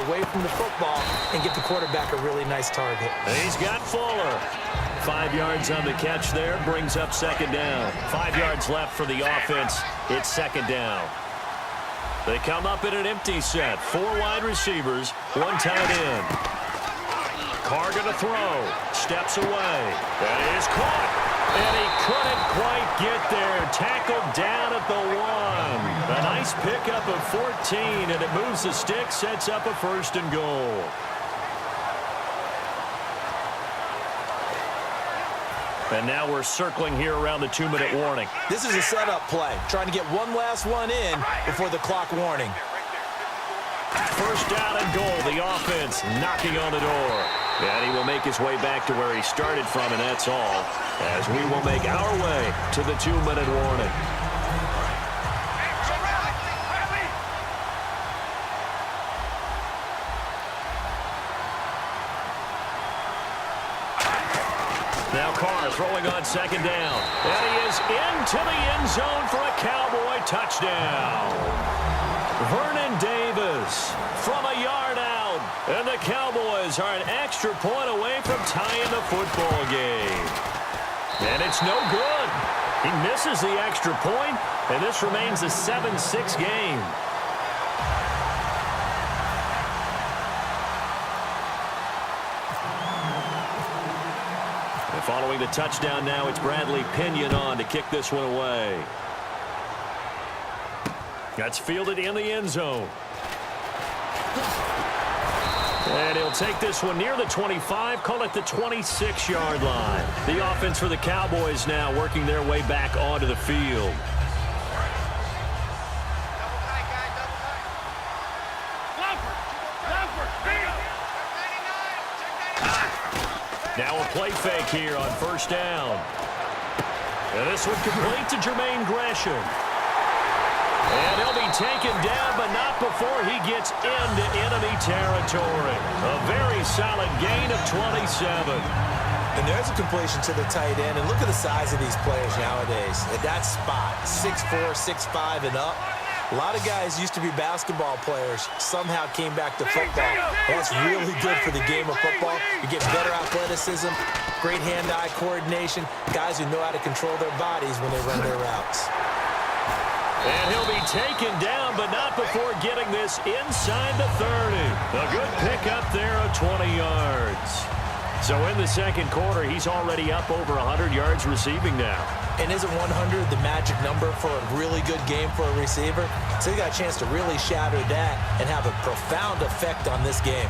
away from the football and get the quarterback a really nice target. He's got Fuller. 5 yards on the catch there, brings up second down. 5 yards left for the offense. It's second down. They come up in an empty set. 4 wide receivers, 1 tight end. Carr going to throw. Steps away. That is caught. And he couldn't quite get there. Tackled down at the 1. A nice pickup of 14, and it moves the stick, sets up a 1st and goal. And now we're circling here around the 2-minute warning. This is a setup play, trying to get one last one in before the clock warning. 1st down and goal. The offense knocking on the door. And he will make his way back to where he started from, and that's all, as we will make our way to the 2-minute warning. Now Carr throwing on second down. And he is into the end zone for a Cowboy touchdown. Vernon Davis from a yard out. And the Cowboys are an extra point away from tying the football game. And it's no good. He misses the extra point, and this remains a 7-6 game. Following the touchdown now, it's Bradley Pinion on to kick this one away. That's fielded in the end zone. And he'll take this one near the 25, call it the 26-yard line. The offense for the Cowboys now working their way back onto the field. Now a play fake here on 1st down. And this one complete to Jermaine Gresham. And he'll be taken down, but not before he gets into enemy territory. A very solid gain of 27. And there's a completion to the tight end. And look at the size of these players nowadays. At that spot, 6'4", 6'5", and up. A lot of guys used to be basketball players, somehow came back to football. That's really good for the game of football. You get better athleticism, great hand-eye coordination, guys who know how to control their bodies when they run their routes. And he'll be taken down, but not before getting this inside the 30. A good pickup there of 20 yards. So in the second quarter, he's already up over 100 yards receiving now. And isn't 100 the magic number for a really good game for a receiver? So he got a chance to really shatter that and have a profound effect on this game.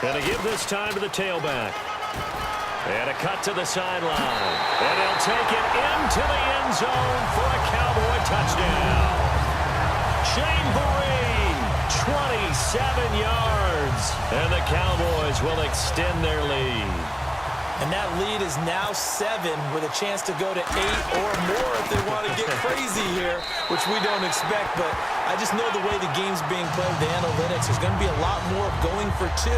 And to give this time to the tailback. And a cut to the sideline. And he'll take it into the end zone for a Cowboy touchdown. Shane Vereen, 27 yards. And the Cowboys will extend their lead. And that lead is now 7 with a chance to go to 8 or more if they want to get crazy here, which we don't expect. But I just know the way the game's being played, the analytics, there's going to be a lot more going for 2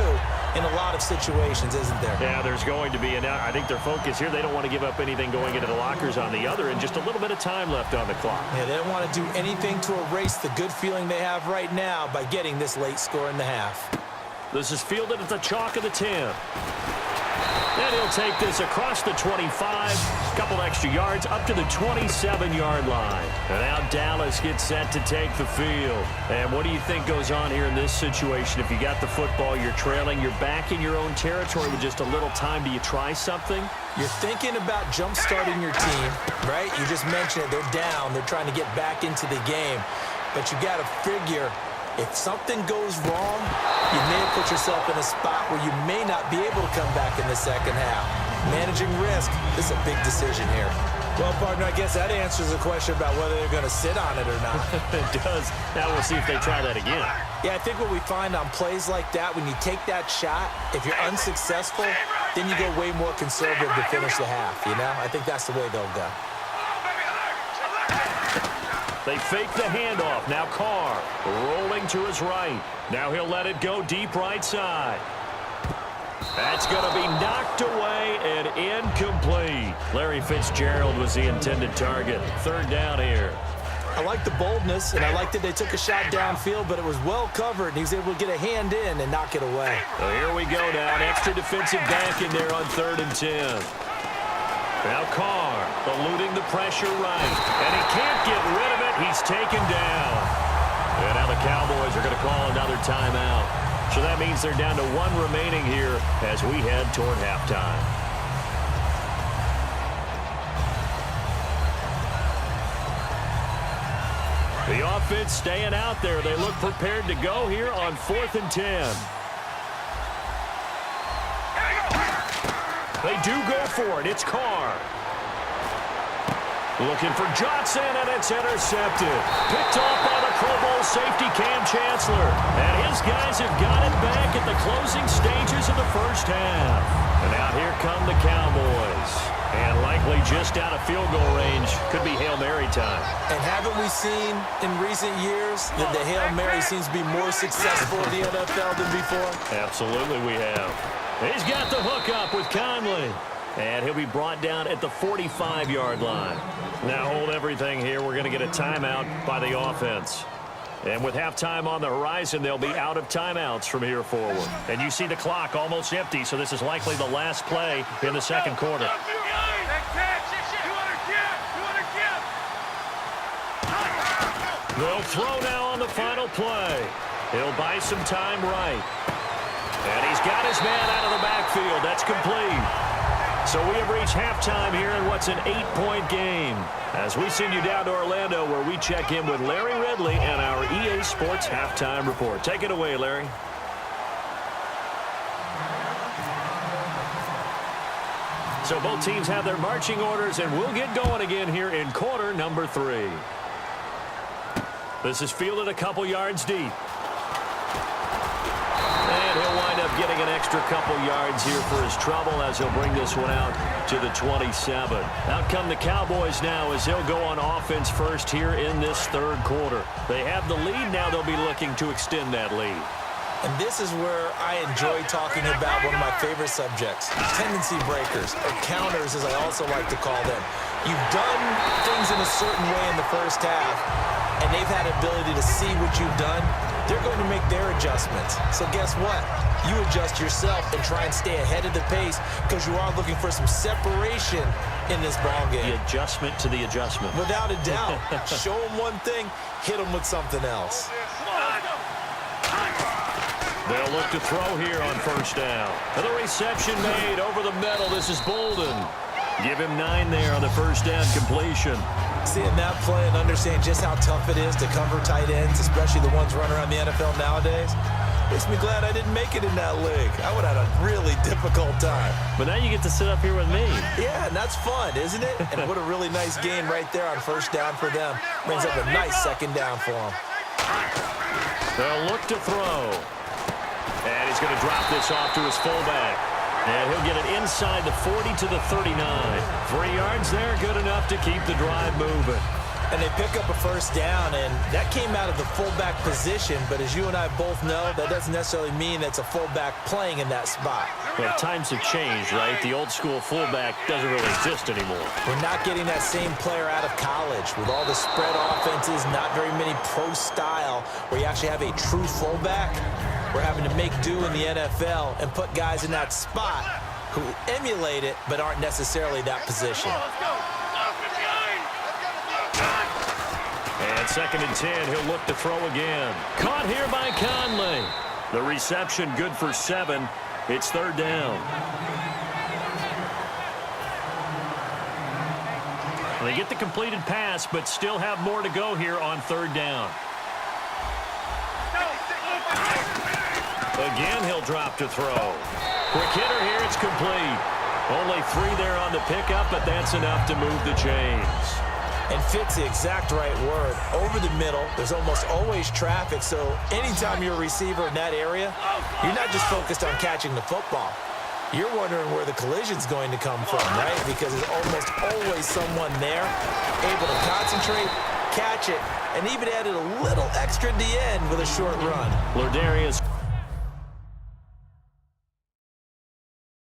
in a lot of situations, isn't there? Yeah, there's going to be. And I think their focus here, they don't want to give up anything going into the lockers on the other, and just a little bit of time left on the clock. Yeah, they don't want to do anything to erase the good feeling they have right now by getting this late score in the half. This is fielded at the chalk of the 10. And he'll take this across the 25, a couple extra yards, up to the 27-yard line. And now Dallas gets set to take the field. And what do you think goes on here in this situation? If you got the football, you're trailing, you're back in your own territory with just a little time. Do you try something? You're thinking about jump-starting your team, right? You just mentioned it. They're down. They're trying to get back into the game. But you got to figure, if something goes wrong, you may have put yourself in a spot where you may not be able to come back in the second half. Managing risk, this is a big decision here. Well, partner, I guess that answers the question about whether they're going to sit on it or not. It does. Now we'll see if they try that again. Yeah, I think what we find on plays like that, when you take that shot, if you're unsuccessful, then you go way more conservative to finish the half, you know? I think that's the way they'll go. They fake the handoff. Now Carr rolling to his right. Now he'll let it go deep right side. That's going to be knocked away Larry Fitzgerald was the intended target. Third down here. I like the boldness, and I like that they took a shot downfield, but it was well covered, and he was able to get a hand in and knock it away. So here we go now. An extra defensive back in there on 3rd and 10. Now Carr eluding the pressure right, and he can't get rid of it. He's taken down. And now the Cowboys are going to call another timeout. So that means they're down to 1 remaining here as we head toward halftime. The offense staying out there. They look prepared to go here on 4th and 10. They do go for it. It's Carr. Looking for Johnson, and it's intercepted. Picked off by the Pro Bowl safety Cam Chancellor. And his guys have got it back at the closing stages of the first half. And now here come the Cowboys. And likely just out of field goal range. Could be Hail Mary time. And haven't we seen in recent years that the Hail Mary seems to be more successful in the NFL than before? Absolutely we have. He's got the hook up with Conley. And he'll be brought down at the 45-yard line. Now hold everything here. We're going to get a timeout by the offense. And with halftime on the horizon, they'll be out of timeouts from here forward. And you see the clock almost empty, so this is likely the last play in the second quarter. They'll throw now on the final play. He'll buy some time right. And he's got his man out of the backfield. That's complete. So we have reached halftime here in what's an 8-point game. As we send you down to Orlando, where we check in with Larry Ridley and our EA Sports Halftime Report. Take it away, Larry. So both teams have their marching orders, and we'll get going again here in quarter number 3. This is fielded a couple yards deep. And he'll wind up getting an extra couple yards here for his trouble as he'll bring this one out to the 27. Out come the Cowboys now as they'll go on offense first here in this third quarter. They have the lead. Now they'll be looking to extend that lead. And this is where I enjoy talking about one of my favorite subjects, tendency breakers, or counters as I also like to call them. You've done things in a certain way in the first half, and they've had ability to see what you've done. They're going to make their adjustments. So guess what? You adjust yourself and try and stay ahead of the pace because you are looking for some separation in this ball game. The adjustment to the adjustment. Without a doubt. Show them one thing, hit them with something else. They'll look to throw here on first down. And the reception made over the middle. This is Bolden. Give him 9 there on the first down completion. Seeing that play and understand just how tough it is to cover tight ends, especially the ones running around the NFL nowadays, makes me glad I didn't make it in that league. I would have had a really difficult time. But now you get to sit up here with me. Yeah, and that's fun, isn't it? And what a really nice game right there on first down for them. Brings up a nice second down for them. They'll look to throw. And he's going to drop this off to his fullback. And he'll get it inside the 40 to the 39. 3 yards there, good enough to keep the drive moving. And they pick up a first down, and that came out of the fullback position. But as you and I both know, that doesn't necessarily mean it's a fullback playing in that spot. Well, times have changed, right? The old school fullback doesn't really exist anymore. We're not getting that same player out of college with all the spread offenses, not very many pro style, where you actually have a true fullback. We're having to make do in the NFL and put guys in that spot who emulate it but aren't necessarily that position. And 2nd and 10, he'll look to throw again. Caught here by Conley. The reception good for 7. It's 3rd down. They get the completed pass, but still have more to go here on 3rd down. Again, he'll drop to throw. Quick hitter here, it's complete. Only 3 there on the pickup, but that's enough to move the chains. And fit's the exact right word. Over the middle, there's almost always traffic, so anytime you're a receiver in that area, you're not just focused on catching the football. You're wondering where the collision's going to come from, right? Because there's almost always someone there able to concentrate, catch it, and even added a little extra at the end with a short run. Lardarius